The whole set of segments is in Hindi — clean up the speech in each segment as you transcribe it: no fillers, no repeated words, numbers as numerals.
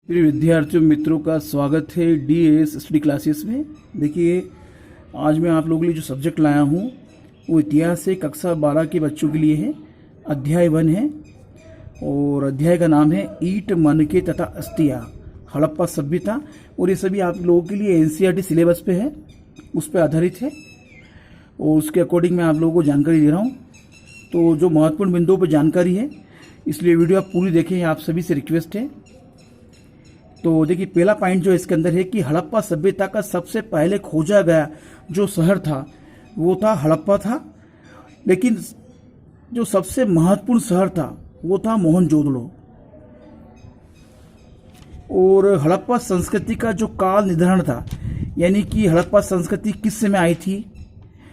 प्रिय विद्यार्थियों मित्रों का स्वागत है डीएस स्टडी क्लासेस में। देखिए, आज मैं आप लोगों के लिए जो सब्जेक्ट लाया हूँ वो इतिहास से कक्षा 12 के बच्चों के लिए है। अध्याय 1 है और अध्याय का नाम है ईट मनके तथा अस्तिया, हड़प्पा सभ्यता। और ये सभी आप लोगों के लिए एनसीईआरटी सिलेबस पे है, उस पर आधारित है और उसके अकॉर्डिंग मैं आप लोगों को जानकारी दे रहा हूँ। तो जो महत्वपूर्ण बिंदुओं पर जानकारी है, इसलिए वीडियो आप पूरी देखें, आप सभी से रिक्वेस्ट है। तो देखिए, पहला पॉइंट जो इसके अंदर है कि हड़प्पा सभ्यता का सबसे पहले खोजा गया जो शहर था वो था हड़प्पा था, लेकिन जो सबसे महत्वपूर्ण शहर था वो था मोहनजोदड़ो। और हड़प्पा संस्कृति का जो काल निर्धारण था, यानी कि हड़प्पा संस्कृति किस समय आई थी,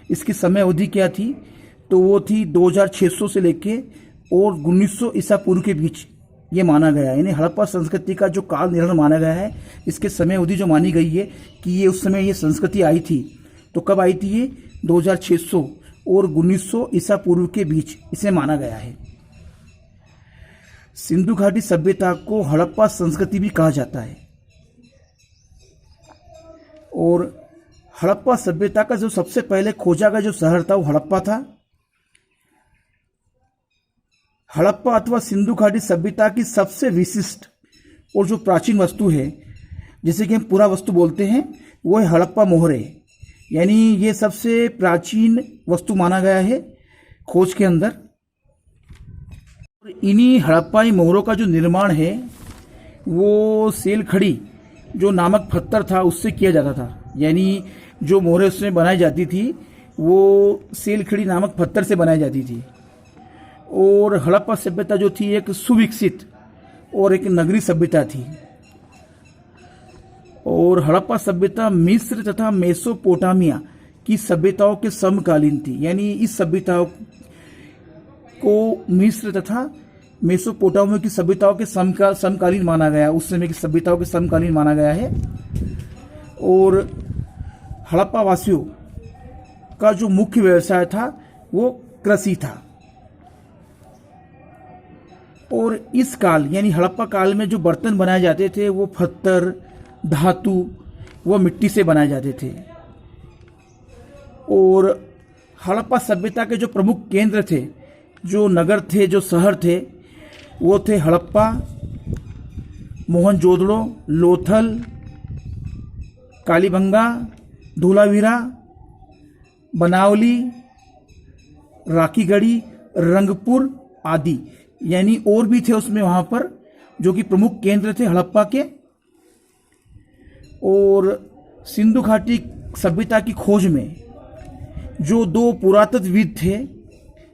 इसकी समय अवधि क्या थी, तो वो थी 2600 से लेके और 1900 ईसा पूर्व के बीच ये माना गया है। यानी हड़प्पा संस्कृति का जो काल निर्धारण माना गया है, इसके समय अवधि जो मानी गई है कि ये उस समय ये संस्कृति आई थी। तो कब आई थी ये? 2600 और 1900 ईसा पूर्व के बीच इसे माना गया है। सिंधु घाटी सभ्यता को हड़प्पा संस्कृति भी कहा जाता है। और हड़प्पा सभ्यता का जो सबसे पहले खोजा गया जो शहर था वो हड़प्पा था। हड़प्पा अथवा सिंधु घाटी सभ्यता की सबसे विशिष्ट और जो प्राचीन वस्तु है, जिसे कि हम पूरा वस्तु बोलते हैं, वो है हड़प्पा मोहरे। यानी ये सबसे प्राचीन वस्तु माना गया है खोज के अंदर। इन्हीं हड़प्पाई मोहरों का जो निर्माण है वो सेलखड़ी जो नामक पत्थर था उससे किया जाता था। यानी जो मोहरें उसमें बनाई जाती थी वो सेलखड़ी नामक पत्थर से बनाई जाती थी। और हड़प्पा सभ्यता जो थी एक सुविकसित और एक नगरीय सभ्यता थी। और हड़प्पा सभ्यता मिस्र तथा मेसोपोटामिया की सभ्यताओं के समकालीन थी। यानी इस सभ्यताओं को मिस्र तथा मेसोपोटामिया की सभ्यताओं के समकालीन माना गया, उस समय की सभ्यताओं के समकालीन माना गया है। और हड़प्पा वासियों का जो मुख्य व्यवसाय था वो कृषि था। और इस काल यानी हड़प्पा काल में जो बर्तन बनाए जाते थे वो पत्थर, धातु व मिट्टी से बनाए जाते थे। और हड़प्पा सभ्यता के जो प्रमुख केंद्र थे, जो नगर थे, जो शहर थे, वो थे हड़प्पा, मोहनजोदड़ो, लोथल, कालीबंगा, धोलावीरा, बनावली, राखीगढ़ी, रंगपुर आदि। यानी और भी थे उसमें वहां पर जो कि प्रमुख केंद्र थे हड़प्पा के। और सिंधु घाटी सभ्यता की खोज में जो दो पुरातत्वविद थे,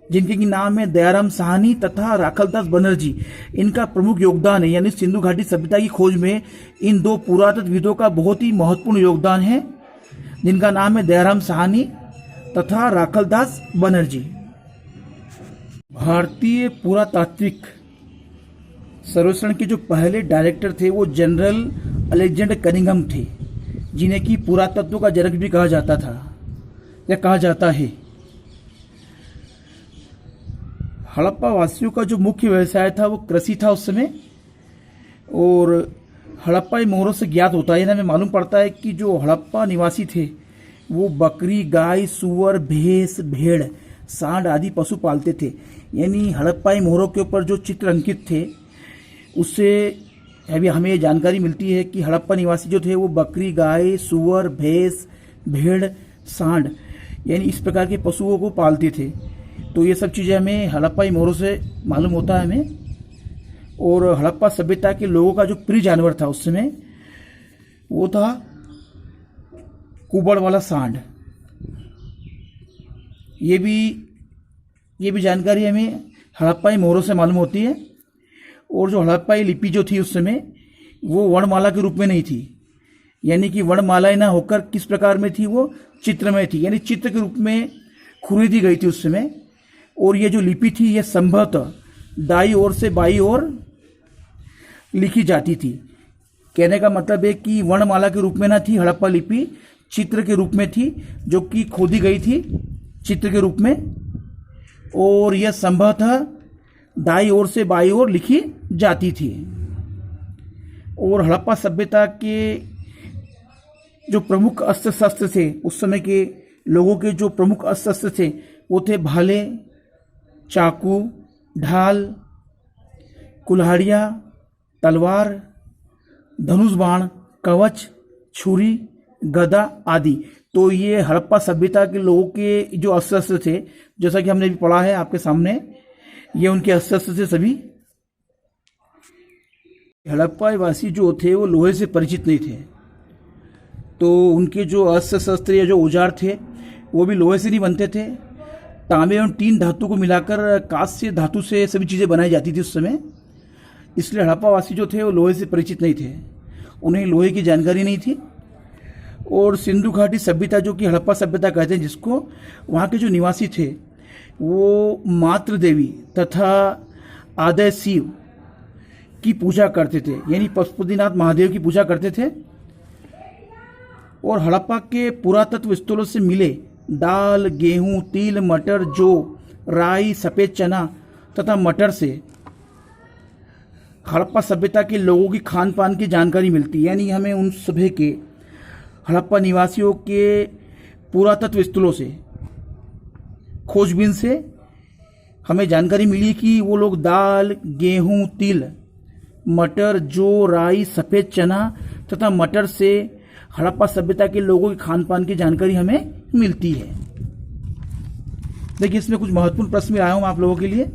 जिनके की नाम है दयाराम साहनी तथा राखलदास बनर्जी, इनका प्रमुख योगदान है। यानी सिंधु घाटी सभ्यता की खोज में इन दो पुरातत्वविदों का बहुत ही महत्वपूर्ण योगदान है, जिनका नाम है दयाराम साहनी तथा राखलदास बनर्जी। भारतीय पुरातात्विक सर्वेक्षण के जो पहले डायरेक्टर थे वो जनरल अलेक्जेंडर कनिंघम थे, जिन्हें कि पुरातत्व का जनक भी कहा जाता था या कहा जाता है। हड़प्पा वासियों का जो मुख्य व्यवसाय था वो कृषि था उस समय। और हड़प्पाई मोहरों से ज्ञात होता है, हमें मालूम पड़ता है कि जो हड़प्पा निवासी थे वो बकरी, गाय, सुअर, भैंस, भेड़, सांड आदि पशु पालते थे। यानी हड़प्पाई मोहरों के ऊपर जो चित्र अंकित थे उससे अभी हमें ये जानकारी मिलती है कि हड़प्पा निवासी जो थे वो बकरी, गाय, सुअर, भैंस, भेड़, सांड यानी इस प्रकार के पशुओं को पालते थे। तो ये सब चीज़ें हमें हड़प्पाई मोहरों से मालूम होता है हमें। और हड़प्पा सभ्यता के लोगों का जो प्रिय जानवर था उस समय वो था कुबड़ वाला सांड। ये भी जानकारी हमें हड़प्पाई मोहरों से मालूम होती है। और जो हड़प्पाई लिपि जो थी उस समय वो वर्णमाला के रूप में नहीं थी, यानी कि वर्णमालाएं ना होकर किस प्रकार में थी, वो चित्रमय थी, यानी चित्र के रूप में खुरीदी गई थी उस समय। और ये जो लिपि थी ये संभवतः दाई ओर से बाई ओर लिखी जाती थी। कहने का मतलब है कि वर्णमाला के रूप में ना थी हड़प्पा लिपि, चित्र के रूप में थी, जो कि खोदी गई थी चित्र के रूप में। और यह संभवतः दाई ओर से बाई ओर लिखी जाती थी। और हड़प्पा सभ्यता के जो प्रमुख अस्त्र शस्त्र थे, उस समय के लोगों के जो प्रमुख अस्त्र शस्त्र थे वो थे भाले, चाकू, ढाल, कुल्हाड़ियाँ, तलवार, धनुष बाण, कवच, छुरी, गदा आदि। तो ये हड़प्पा सभ्यता के लोगों के जो अस्त्र शस्त्र थे, जैसा कि हमने भी पढ़ा है आपके सामने, ये उनके अस्त्र शस्त्र थे सभी। हड़प्पा वासी जो थे वो लोहे से परिचित नहीं थे, तो उनके जो अस्त्र शस्त्र या जो औजार थे वो भी लोहे से नहीं बनते थे। तांबे एवं टीन धातु को मिलाकर कांस्य धातु से सभी चीज़ें बनाई जाती थी उस समय। इसलिए हड़प्पा वासी जो थे वो लोहे से परिचित नहीं थे, उन्हें लोहे की जानकारी नहीं थी। और सिंधु घाटी सभ्यता जो कि हड़प्पा सभ्यता कहते हैं जिसको, वहाँ के जो निवासी थे वो मातृ देवी तथा आदय शिव की पूजा करते थे, यानी पशुपतिनाथ महादेव की पूजा करते थे। और हड़प्पा के पुरातत्व स्थलों से मिले दाल, गेहूं, तिल, मटर, जौ, राई, सफ़ेद चना तथा मटर से हड़प्पा सभ्यता के लोगों की खान पान की जानकारी मिलती है। यानी हमें उन सभी के हड़प्पा निवासियों के पुरातत्व स्थलों से, खोजबीन से हमें जानकारी मिली कि वो लोग दाल, गेहूं, तिल, मटर, जौ, राई, सफ़ेद चना तथा मटर से हड़प्पा सभ्यता के लोगों के खान पान की जानकारी हमें मिलती है। देखिए, इसमें कुछ महत्वपूर्ण प्रश्न भी आया हूँ आप लोगों के लिए,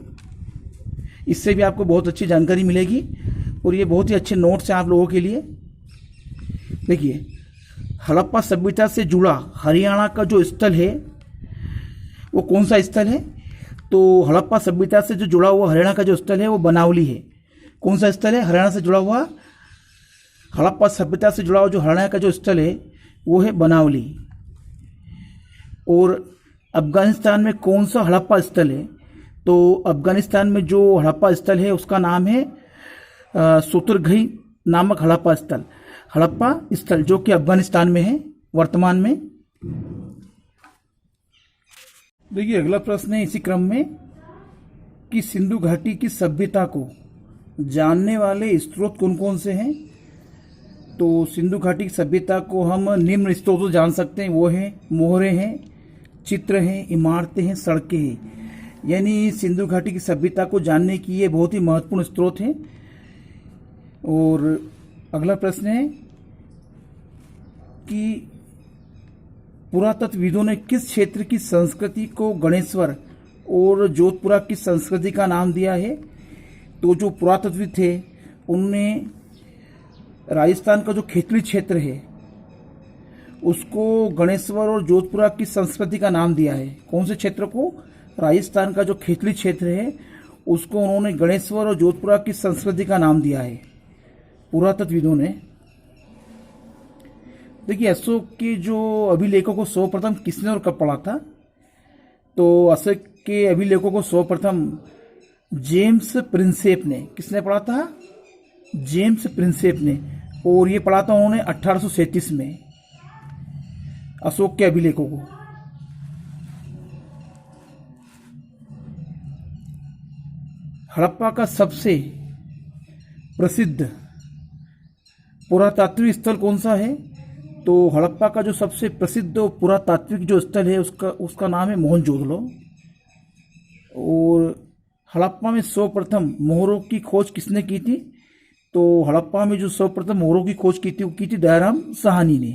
इससे भी आपको बहुत अच्छी जानकारी मिलेगी और ये बहुत ही अच्छे नोट्स हैं आप लोगों के लिए। देखिए, हड़प्पा सभ्यता से जुड़ा हरियाणा का जो स्थल है वो कौन सा स्थल है? तो हड़प्पा सभ्यता से जो जुड़ा हुआ हरियाणा का जो स्थल है वो बनावली है। कौन सा स्थल है? हरियाणा से जुड़ा हुआ, हड़प्पा सभ्यता से जुड़ा हुआ जो हरियाणा का जो स्थल है वो है बनावली। और अफगानिस्तान में कौन सा हड़प्पा स्थल है? तो अफगानिस्तान में जो हड़प्पा स्थल है उसका नाम है सोतरघई नामक हड़प्पा स्थल जो कि अफगानिस्तान में है वर्तमान में। देखिए, अगला प्रश्न है इसी क्रम में कि सिंधु घाटी की सभ्यता को जानने वाले स्रोत कौन कौन से हैं? तो सिंधु घाटी की सभ्यता को हम निम्न स्रोतों जान सकते हैं, वो हैं मोहरे हैं, चित्र हैं, इमारतें हैं, सड़कें हैं। यानी सिंधु घाटी की सभ्यता को जानने की ये बहुत ही महत्वपूर्ण स्रोत हैं। और अगला प्रश्न है कि पुरातत्वविदों ने किस क्षेत्र की संस्कृति को गणेश्वर और जोधपुरा की संस्कृति का नाम दिया है? तो जो पुरातत्वविद थे उनने राजस्थान का जो खेतड़ी क्षेत्र है उसको गणेश्वर और जोधपुरा की संस्कृति का नाम दिया है। कौन से क्षेत्र को? राजस्थान का जो खेतड़ी क्षेत्र है उसको उन्होंने गणेश्वर और जोधपुरा की संस्कृति का नाम दिया है पुरातत्वविदों ने। देखिए, अशोक के जो अभिलेखों को सर्वप्रथम किसने और कब पढ़ा था? तो अशोक के अभिलेखों को सर्वप्रथम जेम्स प्रिंसेप ने, किसने पढ़ा था? जेम्स प्रिंसेप ने। और ये पढ़ा था उन्होंने 1837 में अशोक के अभिलेखों को। हड़प्पा का सबसे प्रसिद्ध पुरातात्विक स्थल कौन सा है? तो हड़प्पा का जो सबसे प्रसिद्ध पुरातात्विक जो स्थल है उसका नाम है मोहनजोदड़ो। और हड़प्पा में सर्वप्रथम मोहरों की खोज किसने की थी? तो हड़प्पा में जो सर्वप्रथम मोहरों की खोज की थी वो की थी दयाराम साहनी ने।